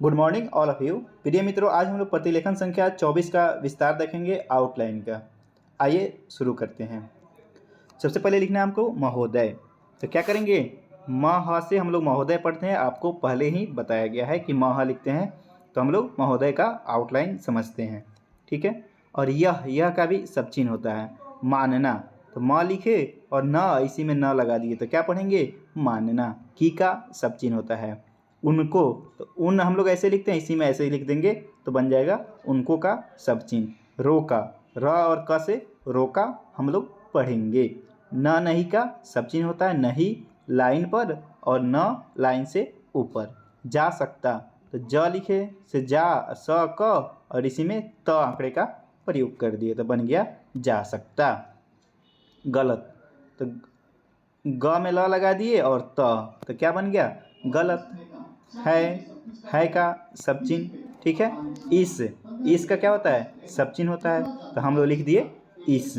Good morning all of you. प्रिय मित्रों, आज हम लोग प्रतिलेखन संख्या 24 का विस्तार देखेंगे, आउटलाइन का। आइए शुरू करते हैं। सबसे पहले लिखना है हमको महोदय। तो क्या करेंगे, मह से हम लोग महोदय पढ़ते हैं। आपको पहले ही बताया गया है कि मह लिखते हैं तो हम लोग महोदय का आउटलाइन समझते हैं, ठीक है। और यह का भी सब चिन्ह होता है, मानना। तो म लिखे और न इसी में न लगा दिए तो क्या पढ़ेंगे, मानना। की का सब चिन्ह होता है। उनको, तो उन हम लोग ऐसे लिखते हैं, इसी में ऐसे ही लिख देंगे तो बन जाएगा उनको का सब चिन्ह। रो का, र और क से रोका हम लोग पढ़ेंगे। न नहीं का सब चिन्ह होता है, नहीं लाइन पर और न लाइन से ऊपर। जा सकता, तो ज लिखे से जा, स क और इसी में त आंकड़े का प्रयोग कर दिए तो बन गया जा सकता। गलत, तो ग में ल लगा दिए और तो क्या बन गया, गलत। है का सब चिन्ह, ठीक है। इस का क्या होता है, सब चिन्ह होता है तो हम लोग लिख दिए इस।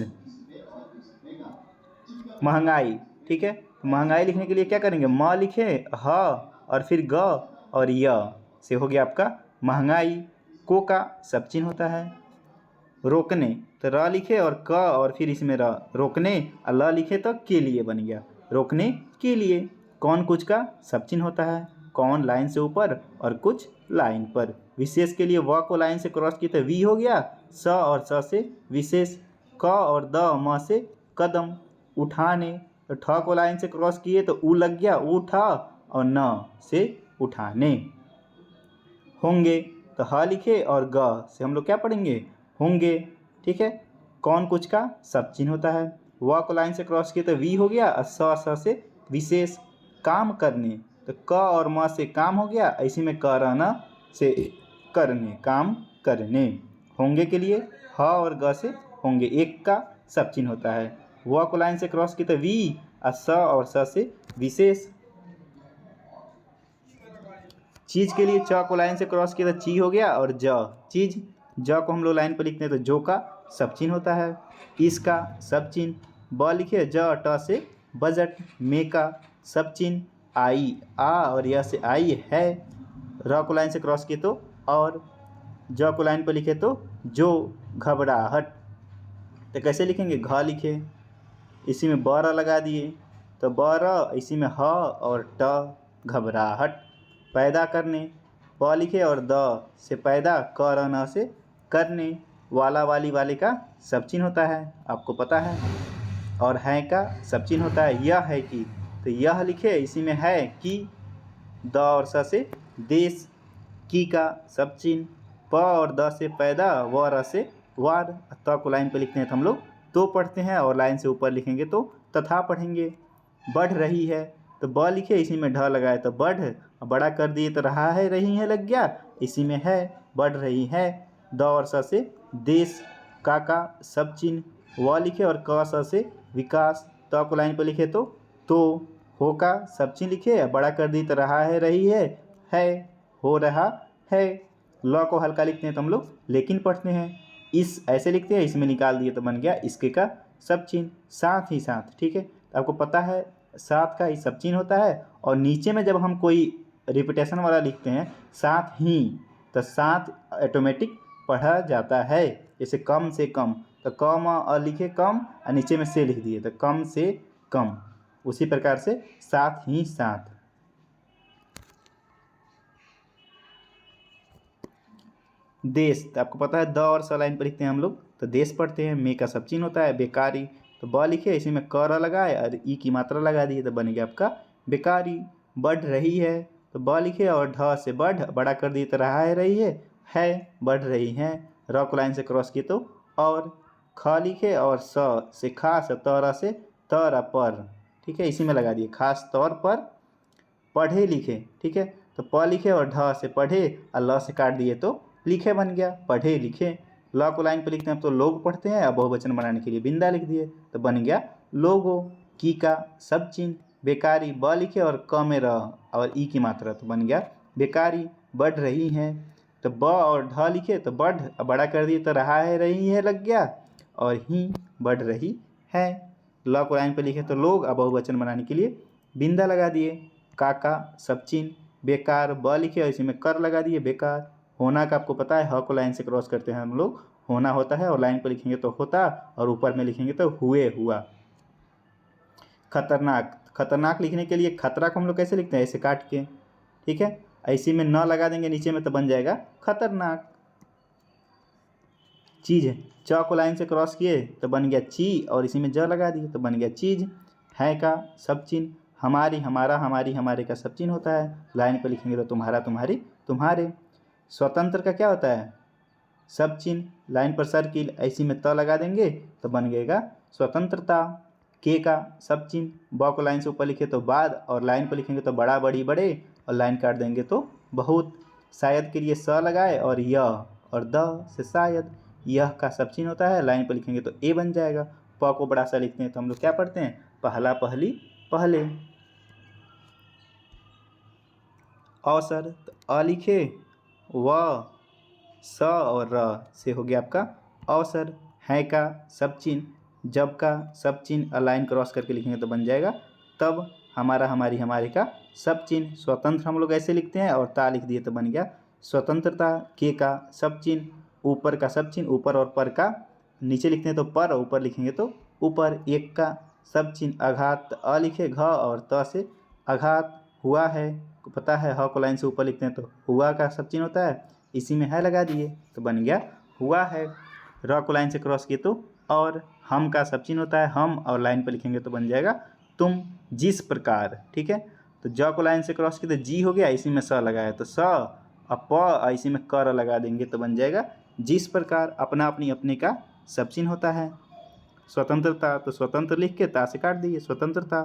महंगाई, ठीक है। तो महंगाई लिखने के लिए क्या करेंगे, म लिखे, ह और फिर ग और य से हो गया आपका महंगाई। को का सब चिन्ह होता है। रोकने, तो र लिखे और क और फिर इसमें र, रोकने, और ल लिखे तो के लिए बन गया, रोकने के लिए। कौन कुछ का सब चिन्ह होता है, कौन लाइन से ऊपर और कुछ लाइन पर। विशेष के लिए व को लाइन से क्रॉस किए तो वी हो गया, स और स से विशेष। क और द म से कदम। उठाने, तो ठ को लाइन से क्रॉस किए तो उ लग गया उठा और न से उठाने। होंगे, तो ह लिखे और ग से हम लोग क्या पढ़ेंगे, होंगे, ठीक है। कौन कुछ का सब चिन्ह होता है। व को लाइन से क्रॉस किए तो वी हो गया, स से विशेष। काम करने, तो क और म से काम हो गया, इसी में करना से करने, काम करने। होंगे के लिए ह और ग से होंगे, एक का सब चिन्ह होता है। व को लाइन से क्रॉस किए तो वी, स और स से विशेष। चीज के लिए च को लाइन से क्रॉस किया तो ची हो गया और ज, चीज। ज को हम लोग लाइन पर लिखते हैं तो जो का सब चिन्ह होता है। इसका सब चिन्ह। ब लिखे ज ट से बजट। मे का सब चिन्ह। आई, आ और यह से आई है। र को लाइन से क्रॉस किए तो और, ज को लाइन पर लिखे तो जो। घबराहट, तो कैसे लिखेंगे, घ लिखे इसी में ब र लगा दिए तो ब र, इसी में ह और ट, घबराहट। पैदा करने, प लिखे और द से पैदा, क र न से करने। वाला वाली वाले का सब चिन्ह होता है, आपको पता है। और है का सब चिन्ह होता है। यह है कि, तो यह लिखे इसी में है कि। द और स से देश। की का सब चिन्ह। प और द से पैदा, व र से वार। त को लाइन पर लिखते हैं तो हम लोग तो पढ़ते हैं और लाइन से ऊपर लिखेंगे तो तथा पढ़ेंगे। बढ़ रही है, तो ब लिखे इसी में ढ लगाए तो बढ़, बड़ा कर दिए तो रहा है रही है लग गया, इसी में है बढ़ रही है। द और स से देश। का सब चिन्ह। व लिखे और क स से विकास। त को लाइन पर लिखे तो हो का सब चिन्ह लिखे, बड़ा कर दिए तो रहा है रही है, हो रहा है। ल को हल्का लिखते हैं तो हम लोग लेकिन पढ़ते हैं। इस ऐसे लिखते हैं, इसमें निकाल दिए तो बन गया इसके का सब चिन्ह। साथ ही साथ, ठीक है। तो आपको पता है साथ का ही सब चिन्ह होता है। और नीचे में जब हम कोई रिपीटेशन वाला लिखते हैं साथ ही, तो साथ ऑटोमेटिक पढ़ा जाता है। जैसे कम से कम, तो कम अ लिखे कम और नीचे में से लिख दिए तो कम से कम। उसी प्रकार से साथ ही साथ। देश, तो आपको पता है द और स लाइन पर लिखते हैं हम लोग तो देश पढ़ते हैं। मे का सब चिन्ह होता है। बेकारी, तो ब लिखे इसी में क र लगाए और ई की मात्रा लगा दिए तो बन गया आपका बेकारी। बढ़ रही है, तो ब लिखे और ढ से बढ़, बड़ा कर दिए तो रहा है रही है, बढ़ रही है। र को लाइन से क्रॉस किए तो और। ख लिखे और स से खास, तर से तर पर, ठीक है, इसी में लगा दिए खास तौर पर। पढ़े लिखे, ठीक है। तो प लिखे और ढ से पढ़े और ल से काट दिए तो लिखे बन गया, पढ़े लिखे। ल को लाइन पर लिखते हैं तो लोग पढ़ते हैं, अब बहुवचन बनाने के लिए बिंदा लिख दिए तो बन गया लोगो। की का सब चिन्ह। बेकारी, ब लिखे और क में र और ई की मात्रा तो बन गया बेकारी। बढ़ रही है, तो ब और ढ लिखे तो बढ़, बड़ा कर दिए तो रहा है रही है लग गया, और ही बढ़ रही है। ल को लाइन पर लिखे तो लोग, अब बहुवचन बनाने के लिए बिंदा लगा दिए। का सब चिन्ह। बेकार, ब लिखे और इसी में कर लगा दिए बेकार। होना का आपको पता है, ह को लाइन से क्रॉस करते हैं हम लोग, होना होता है और लाइन पर लिखेंगे तो होता और ऊपर में लिखेंगे तो हुए हुआ। खतरनाक, खतरनाक लिखने के लिए खतरा को हम लोग कैसे लिखते हैं, ऐसे काट के, ठीक है। ऐसे में न लगा देंगे नीचे में तो बन जाएगा खतरनाक। चीज़, च को लाइन से क्रॉस किए तो बन गया ची और इसी में ज लगा दिए तो बन गया चीज़। है का सब चिन्ह, हमारी हमारा हमारी हमारे का सब चिन्ह होता है, लाइन पर लिखेंगे तो तुम्हारा तुम्हारी तुम्हारे। स्वतंत्र का क्या होता है, सब चिन्ह, लाइन पर सर्किल, ऐसी में त लगा देंगे तो बन गएगा स्वतंत्रता। के का सब चिन्ह, ब को लाइन से ऊपर लिखे तो बाद और लाइन पर लिखेंगे तो बड़ा बड़ी बड़े और लाइन काट देंगे तो बहुत। शायद के लिए स लगाए और यह और द से शायद, यह का सब चिन्ह होता है, लाइन पर लिखेंगे तो ए बन जाएगा। प को बड़ा सा लिखते हैं तो हम लोग क्या पढ़ते हैं, पहला पहली पहले। अवसर, तो अ लिखे, व स और र से हो गया आपका अवसर। है का सब चिन्ह, जब का सब चिन्ह लाइन क्रॉस करके लिखेंगे तो बन जाएगा तब। हमारा हमारी हमारे का सब चिन्ह। स्वतंत्र हम लोग ऐसे लिखते हैं और ता लिख दिए तो बन गया स्वतंत्रता। के का सब चिन्ह, ऊपर का सब चिन्ह, ऊपर और पर का नीचे लिखते हैं तो पर और ऊपर लिखेंगे तो ऊपर। एक का सब चिन्ह आघात, अ लिखे घ और त से आघात। हुआ है को पता है, ह को लाइन से ऊपर लिखते हैं तो हुआ का सब चिन्ह होता है, इसी में है लगा दिए तो बन गया हुआ है। र को लाइन से क्रॉस किए तो और, हम का सब चिन्ह होता है हम और लाइन पर लिखेंगे तो बन जाएगा तुम। जिस प्रकार, ठीक है। तो ज को लाइन से क्रॉस किए तो जी हो गया, इसी में स लगाया तो स, और प इसी में कर लगा देंगे तो बन जाएगा जिस प्रकार। अपना अपनी अपने का सब चिन्ह होता है। स्वतंत्रता, तो स्वतंत्र लिख के ता से काट दिए स्वतंत्रता।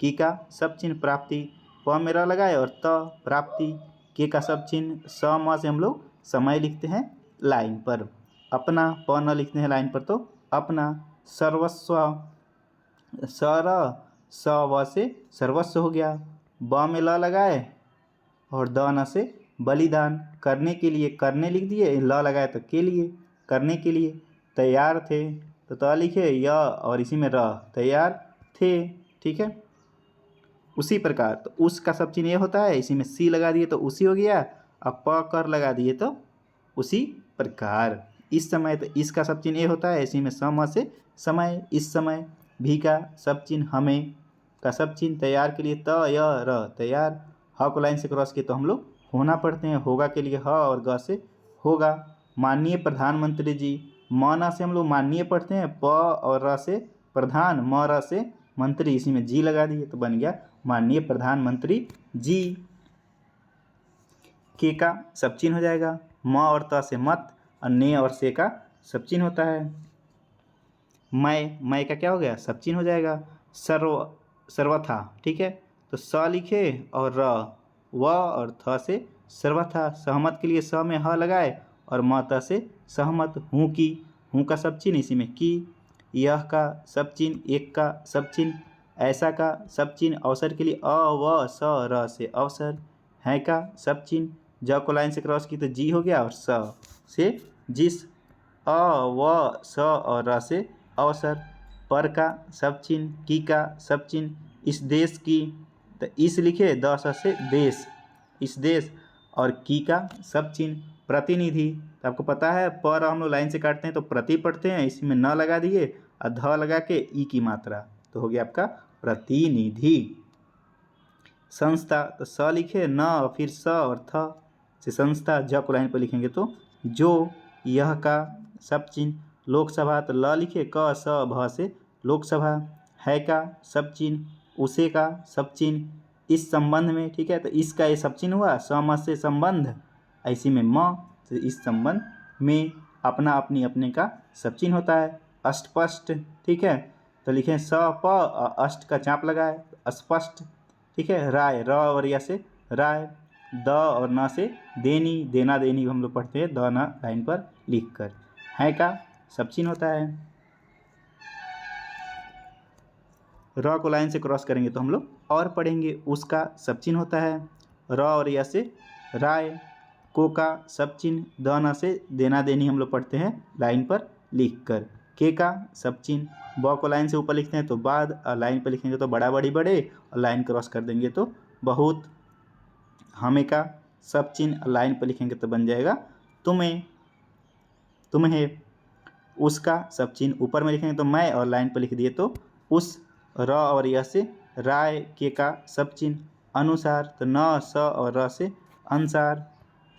की का सब चिन्ह प्राप्ति, प में र लगाए और त प्राप्ति। के का सब चिन्ह, स म से हम लोग समय लिखते हैं लाइन पर। अपना, प न लिखते हैं लाइन पर तो अपना। सर्वस्व, सर स व से सर्वस्व हो गया। ब में ल लगाए और द न से बलिदान, करने के लिए करने लिख दिए, ल लगाए तो के लिए करने के लिए। तैयार थे, तो त लिखे य और इसी में र, तैयार थे, ठीक है। उसी प्रकार, तो उस का सब चिन्ह ये होता है, इसी में सी लगा दिए तो उसी हो गया, अब प कर लगा दिए तो उसी प्रकार। इस समय, तो इसका सब चिन्ह ये होता है, इसी में सम से समय, इस समय। भी का सब चिन्ह हमें का सब चिन्ह, तैयार के लिए त य र तैयार। ह को लाइन से क्रॉस किए तो हम लोग होना पढ़ते हैं, होगा के लिए ह और ग से होगा। माननीय प्रधानमंत्री जी, म न से हम लोग माननीय पढ़ते हैं, प और र से प्रधान, म र से मंत्री, इसी में जी लगा दिए तो बन गया माननीय प्रधानमंत्री जी। के का सब चिन्ह हो जाएगा, म और त से मत और ने और से का सब चिन्ह होता है। मैं का क्या हो गया, सब चिन्ह हो जाएगा। सर्वथा, ठीक है। तो स लिखे और र, व और थ से सर्वथा। सहमत के लिए स में ह लगाए और म त से सहमत। हूँ की, हूँ का सब चिन्ह, इसी में की। यह का सब चिन्ह, एक का सब चिन्ह, ऐसा का सब चिन्ह। अवसर के लिए अ व स र से अवसर। है का सब चिन्ह, ज को लाइन से क्रॉस की तो जी हो गया और स से जिस। अ व स और र से अवसर। पर का सब चिन्ह, की का सब चिन्ह, इस देश की, तो इस लिखे द स से देश, इस देश। और की का सब चिन्ह प्रतिनिधि, तो आपको पता है पर हम लोग लाइन से काटते हैं तो प्रति पढ़ते हैं, इसी में न लगा दिए और ध लगा के ई की मात्रा, तो हो गया आपका प्रतिनिधि। संस्था, तो स लिखे न और फिर स और थ से संस्था। ज को लाइन पर लिखेंगे तो जो। यह का सब चिन्ह, लोकसभा, तो ल लिखे क स भ से लोकसभा। है का सब चिन्ह, उसे का सब चिन्ह, इस संबंध में, ठीक है। तो इसका ये सब चिन्ह हुआ, सम से संबंध, ऐसी में म, तो इस संबंध में। अपना अपनी अपने का सब चिन्ह होता है। अस्पष्ट, ठीक है। तो लिखें स प और अष्ट का चाप लगाए स्पष्ट, ठीक है। राय, र और या से राय। द और न से देनी, देना देनी हम लोग पढ़ते हैं द न लाइन पर लिख कर। है का सब चिन्ह होता है। र को लाइन से क्रॉस करेंगे तो हम लोग और पढ़ेंगे, उसका सब चिन्ह होता है। र और या से राय। को का सब चिन्ह, द न से देना देनी हम लोग पढ़ते हैं लाइन पर लिख कर। के का सब चिन्ह, ब को लाइन से ऊपर लिखते हैं तो बाद, और लाइन पर लिखेंगे तो बड़ा बड़ी बड़े और लाइन क्रॉस कर देंगे तो बहुत। हमें का सब चिन्ह लाइन पर लिखेंगे तो बन जाएगा तुम्हें, तुम्हें। उसका सब चिन्ह ऊपर में लिखेंगे तो मैं, और लाइन पर लिख दिए तो उस। र और य से राय, के का सब चिन्ह अनुसार, तो न स और र से अनुसार,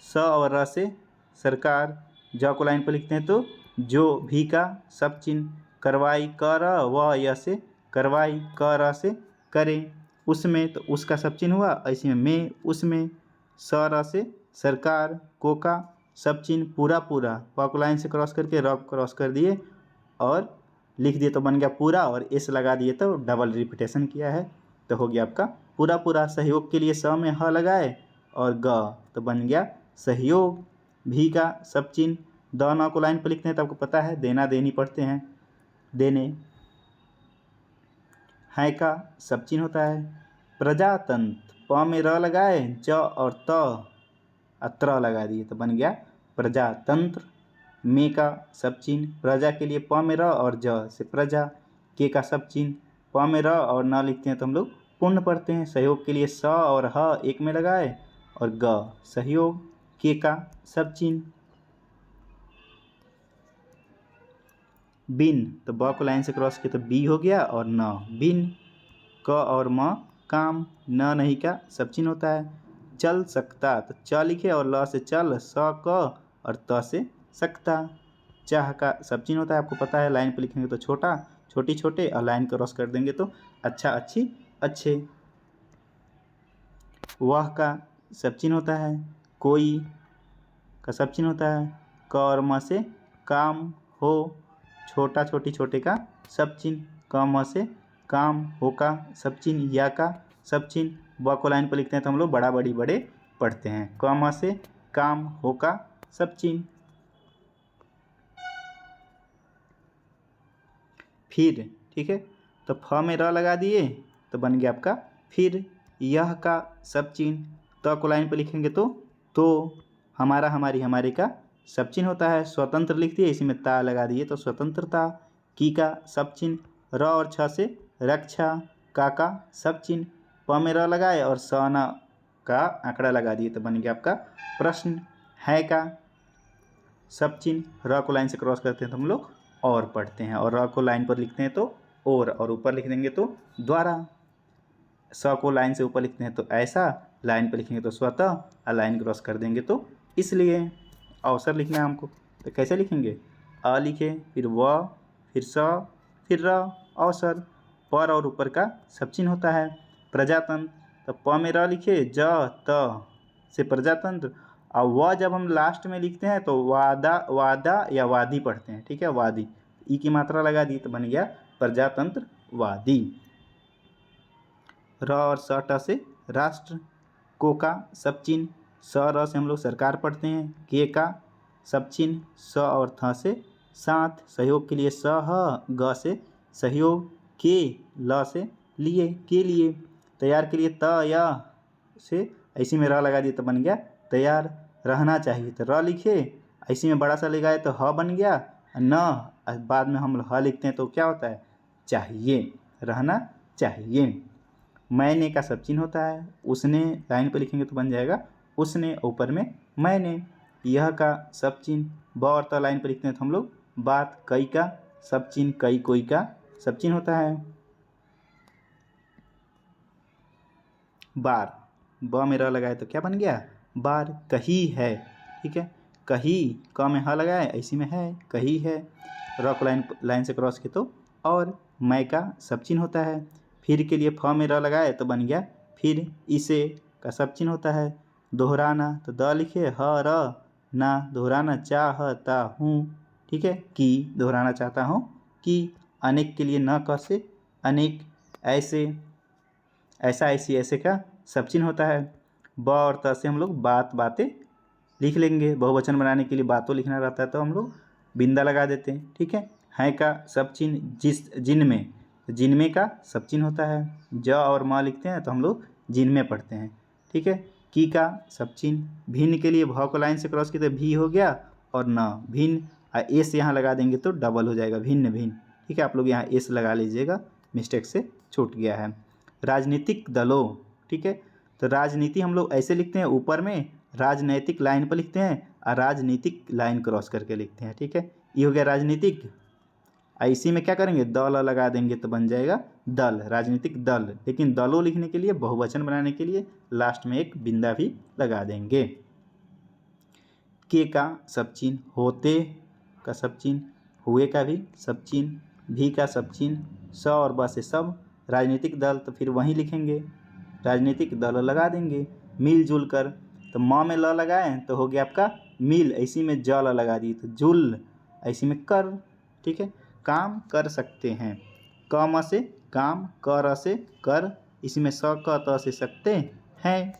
स और र से सरकार। ज को लाइन पर लिखते हैं तो जो, भी का सब चिन्ह करवाई, कर व य से करवाई, क र से करें। उसमें तो उसका सब चिन्ह हुआ, ऐसे में उसमें। स र से सरकार, को का सब चिन्ह पूरा पूरा, प को लाइन से क्रॉस करके र को क्रॉस कर दिए और लिख दिए तो बन गया पूरा, और एस लगा दिए तो डबल रिपीटेशन किया है तो हो गया आपका पूरा पूरा। सहयोग के लिए स में ह लगाए और ग तो बन गया सहयोग। भी का सब चिन्ह, द न को लाइन पर लिखते हैं तो आपको पता है देना देनी पढ़ते हैं, देने। है का सब चिन्ह होता है प्रजातंत्र, प में र लगाए, ज और त त्र लगा दिए तो बन गया प्रजातंत्र। में का सब चिन्ह, प्रजा के लिए प में र और ज से प्रजा। के का सब चिन्ह, प में र और न लिखते हैं तो हम लोग पूर्ण पढ़ते हैं। सहयोग के लिए स और ह एक में लगाए और ग सहयोग। के का सब चिन्ह। बिन, तो ब को लाइन से क्रॉस किया तो बी हो गया और न बिन। क और म काम, न नहीं का सब चिन्ह होता है। चल सकता, तो च लिखे और ल से चल, स क और त से सकता। चाह का सब चिन्ह होता है, आपको पता है, लाइन पर लिखेंगे तो छोटा, छोटी छोटे, और लाइन क्रॉस कर देंगे तो अच्छा अच्छी अच्छे। वह का सब चिन्ह होता है, कोई का सब चिन्ह होता है। क और म से काम हो, छोटा छोटी छोटे का सब चिन्ह। क म से काम, हो का सब चिन्ह, या का सब चिन्ह। ब को लाइन पर लिखते हैं तो हम लोग बड़ा बड़ी बड़े पढ़ते हैं। क म से काम, हो का सब चिन्ह। फिर, ठीक है, तो फ में र लगा दिए तो बन गया आपका फिर। यह का सब चिन्ह, त को लाइन पर लिखेंगे तो हमारा, हमारी, हमारे का सब चिन्ह होता है। स्वतंत्र लिख दिए, इसी में ता लगा दिए तो स्वतंत्रता। की का सब चिन्ह, र और छ से रक्षा। का सब चिन्ह, प में र लगाए और स न का आंकड़ा लगा दिए तो बन गया आपका प्रश्न। है का सब चिन्ह, र को लाइन से क्रॉस करते हैं तो हम लोग और पढ़ते हैं, और र को लाइन पर लिखते हैं तो और ऊपर लिख देंगे तो द्वारा। स को लाइन से ऊपर लिखते हैं तो ऐसा, लाइन पर लिखेंगे तो स्वतः, और लाइन क्रॉस कर देंगे तो इसलिए। अवसर लिखना है हमको तो कैसे लिखेंगे, अ लिखे, फिर व, फिर स, फिर र, अवसर। पर और ऊपर का सब चिन्ह होता है। प्रजातंत्र, तो प में र लिखे, ज त से प्रजातंत्र, और व जब हम लास्ट में लिखते हैं तो वादा, वादा या वादी पढ़ते हैं, ठीक है, वादी। ई की मात्रा लगा दी तो बन गया प्रजातंत्रवादी। र और स ट से राष्ट्र। को का सब चिन्ह, स र से हम लोग सरकार पढ़ते हैं। के का सब चिन्ह, स और थ से साथ। सहयोग के लिए स ह, ग से सहयोग। के, ल से लिए, के लिए। तैयार के लिए त या से ऐसे में र लगा दिए तो बन गया तैयार। रहना चाहिए तो र लिखे, ऐसे में बड़ा सा लगाए तो ह बन गया। न बाद में हम ह लिखते हैं तो क्या होता है, चाहिए, रहना चाहिए। मैंने का सब चिन्ह होता है। उसने लाइन पर लिखेंगे तो बन जाएगा उसने, ऊपर में मैंने। यह का सब चिन्ह, ब और त लाइन पर लिखते हैं तो हम लोग बात। कई का सब चिन्ह, कई कोई का सब चिन्ह होता है। बार, ब में र लगाए तो क्या बन गया बार। कही है, ठीक है, कही, क में ह लगाए, ऐसी में है, कही है। र को लाइन से क्रॉस किए तो और। मैं का सब चिन्ह होता है। फिर के लिए फ में र लगाए तो बन गया फिर। इसे का सब चिन्ह होता है। दोहराना, तो द लिखे, ह र ना, दोहराना, चाहता हूँ, ठीक है, कि दोहराना चाहता हूँ कि। अनेक के लिए न क से अनेक, ऐसे, ऐसा, ऐसी, ऐसे का सब चिन्ह होता है। ब और त से हम लोग बात, बातें लिख लेंगे। बहुवचन बनाने के लिए बातों लिखना रहता है तो हम लोग बिंदा लगा देते हैं, ठीक है का सब चिन्ह, जिस, जिनमें, जिनमें का सब चिन्ह होता है। ज और म लिखते हैं तो हम लोग जिनमें पढ़ते हैं, ठीक है। की का सब चिन्ह। भिन्न के लिए भ को लाइन से क्रॉस किए तो भी हो गया और न भिन्न, एस यहाँ लगा देंगे तो डबल हो जाएगा भिन्न भिन्न, ठीक है। आप लोग यहाँ एस लगा लीजिएगा, मिस्टेक से छूट गया है। राजनीतिक दलों, ठीक है, तो राजनीति हम लोग ऐसे लिखते हैं, ऊपर में राजनैतिक लाइन पर लिखते हैं और राजनीतिक लाइन क्रॉस करके लिखते हैं। ठीक है, ये हो गया राजनीतिक। इसी में क्या करेंगे, दल लगा देंगे तो बन जाएगा दल, राजनीतिक दल। लेकिन दलों लिखने के लिए, बहुवचन बनाने के लिए लास्ट में एक बिंदा भी लगा देंगे। के का सब चिन्ह, होते का सब चिन्ह, हुए का भी सब चिन्ह, भी का सब चिन्ह, स और ब से सब, राजनीतिक दल तो फिर वहीं लिखेंगे, राजनीतिक दल लगा देंगे। मिलजुल कर, तो म में ल लगाएं तो हो गया आपका मिल, इसी में ज ल लगा दिए तो जुल, इसी में कर। ठीक है, काम कर सकते हैं, क म से काम, कर से कर, इसी में स क त से सकते हैं।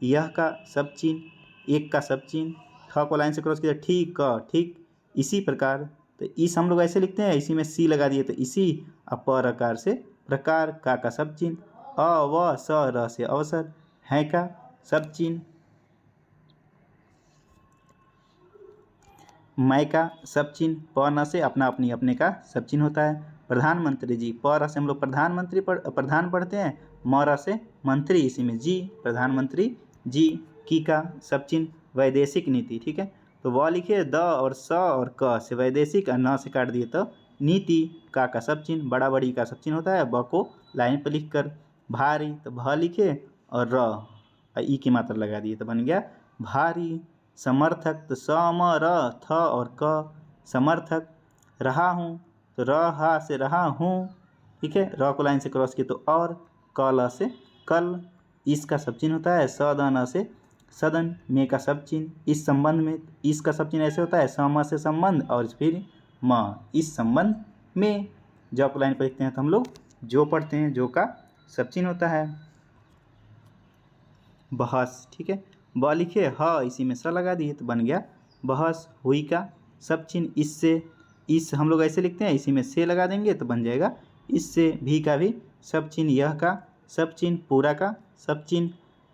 यह का सब चिन्ह, एक का सब चिन्ह, ठ को लाइन से क्रॉस किया ठीक क ठीक, इसी प्रकार। तो इस हम लोग ऐसे लिखते हैं, इसी में सी लगा दिए तो इसी, और प्रकार से प्रकार, का सब चिन्ह, अ व स र से अवसर, है का सब चिन्ह, मैं का सब चिन्ह, प न से अपना अपनी अपने का सब चिन्ह होता है। प्रधानमंत्री जी, प र से हम लोग प्रधानमंत्री प्रधान पढ़ते हैं, म र से मंत्री, इसी में जी, प्रधानमंत्री जी। की का सब चिन्ह, वैदेशिक नीति। ठीक है, तो व लिखे द और स और क से वैदेशिक, और न से काट दिए तो नीति। का सब चिन्ह, बड़ा बड़ी का सब चिन्ह होता है, ब को लाइन पर लिख कर। भारी, तो भ लिखे और र और ई की मात्रा लगा दिए तो बन गया भारी। समर्थक, तो स म र थ और क, समर्थक। रहा हूँ, तो र हा से रहा हूँ। ठीक है, र को लाइन से क्रॉस किए तो और, क ल से कल, इसका सब चिन्ह होता है, स द न से सदन, में का सब चिन्ह, इस संबंध में, इसका सब चिन्ह ऐसे होता है, सम से संबंध और फिर म, इस संबंध में। जो को लाइन पर लिखते हैं तो हम लोग जो पढ़ते हैं, जो का सब चिन्ह होता है। बहस, ठीक है, ब लिखे ह, इसी में स लगा दिए तो बन गया बहस। हुई का सब चिन्ह, इससे, इस हम लोग ऐसे लिखते हैं, इसी में से लगा देंगे तो बन जाएगा इससे। भी का भी सब चिन्ह, यह का सब चिन्ह, पूरा का सब चिन्ह।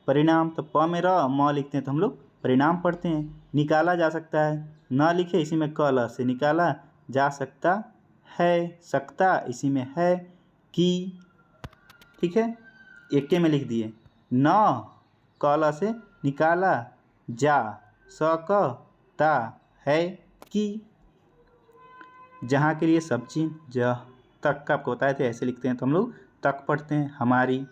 परिणाम, तो प में र म लिखते हैं तो हम लोग परिणाम पढ़ते हैं। निकाला जा सकता है, न लिखे, इसी में क ल से निकाला जा सकता है, सकता इसी में है, की। ठीक है, एक के में लिख दिए, न क ल से निकाला जा सकता है, की। जहाँ के लिए सब चिन्ह, जह तक का आपको बताए थे, ऐसे लिखते हैं तो हम लोग तक पढ़ते हैं। हमारी,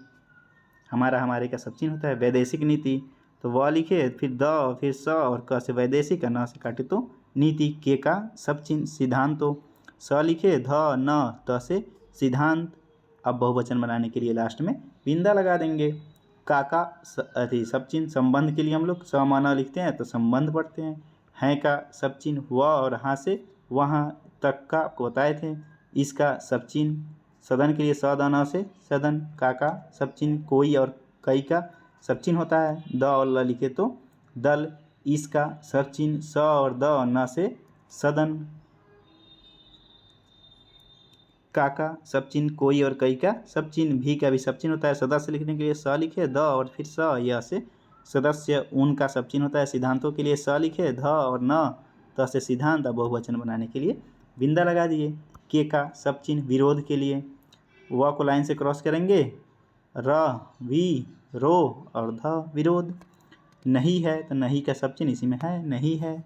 हमारा हमारे का सब चिन्ह होता है। वैदेशिक नीति, तो व लिखे फिर द फिर स और क से वैदेशिक, न से काटे तो नीति। के का सब चिन्ह, सिद्धांतों, स लिखे ध न त से सिद्धांत। अब बहुवचन बनाने के लिए लास्ट में बिंदा लगा देंगे। का अति सब चिन्ह, संबंध के लिए हम लोग समाना लिखते हैं तो संबंध पढ़ते हैं। हैं का सब चिन्ह, व और हाँ से वहाँ तक का आपको बताए थे। इसका सब चिन्ह, सदन के लिए स द न से सदन। का सब चिन्ह, कोई और कई का सब चिन्ह होता है, द और ल लिखे तो दल। इसका सब चिन्ह, स और द और न से सदन। का सब चिन्ह, कोई और कई का सब चिन्ह। भी का भी सब चिन्ह होता है, सदस्य लिखने के लिए स लिखे द और फिर स, यह से सदस्य। उनका सब चिन्ह होता है, सिद्धांतों के लिए स लिखे ध और न त से सिद्धांत। बहुवचन बनाने के लिए बिंदा लगा दिए। के का सब चिन्ह, विरोध के लिए व को लाइन से क्रॉस करेंगे, र वी रो और ध विरोध। नहीं है, तो नहीं का सब चिन्ह, इसी में है, नहीं है।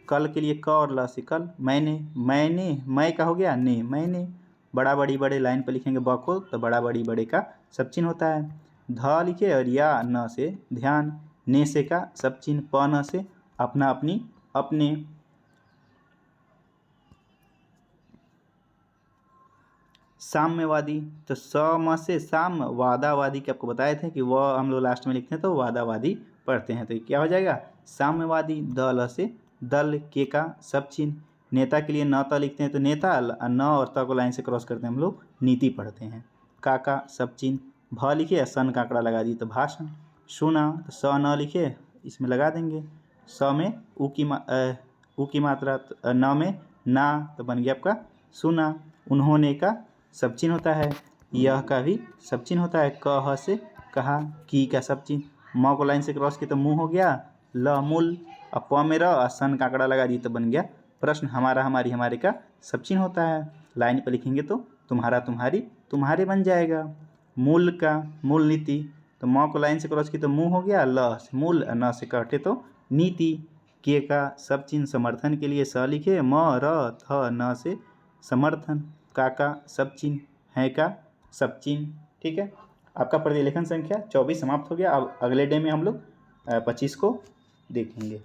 कल के लिए क और ल से कल। मैंने, मैं का हो गया ने, मैंने। बड़ा बड़ी बड़े लाइन पर लिखेंगे ब को, तो बड़ा बड़ी बड़े का सब चिन्ह होता है। ध लिखे और या न से ध्यान। ने से का सब चिन्ह, प न से अपना अपनी अपने। साम्यवादी, तो स म से साम, वादावादी के आपको बताए थे कि वह हम लोग लास्ट में लिखते हैं तो वादावादी पढ़ते हैं, तो क्या हो जाएगा साम्यवादी। द ल से दल। के का सब चिन्ह, नेता के लिए न त लिखते हैं तो नेता, न और त को लाइन से क्रॉस करते हैं हम लोग नीति पढ़ते हैं। का सब चिन्ह, भ लिखे सन का आंकड़ा लगा दिए तो भाषण। सुना, तो स न लिखे, इसमें लगा देंगे। स में उ की मात्रा, न में ना, तो बन गया आपका सुना। उन्होंने का सब चिन्ह होता है, यह का भी सब चिन्ह होता है। कह से कहा। की का सब चिन्ह, म को लाइन से क्रॉस किया तो मुँह हो गया, ल मूल। अब प में र सन का आंकड़ा लगा दिए तो बन गया प्रश्न। हमारा हमारी हमारे का सब चिन्ह होता है, लाइन पर लिखेंगे तो तुम्हारा तुम्हारी तुम्हारे बन जाएगा। मूल का मूल नीति, तो म को लाइन से क्रॉस की तो मुँह हो गया, ल से मूल, न से काटे तो नीति। के का सब चिन्ह समर्थन के लिए स लिखे, म र थ न से समर्थन, का सब चिन्ह, है का सब चिन्ह। ठीक है, आपका प्रतिलेखन संख्या 24 समाप्त हो गया। अब अगले डे में हम लोग 25 को देखेंगे।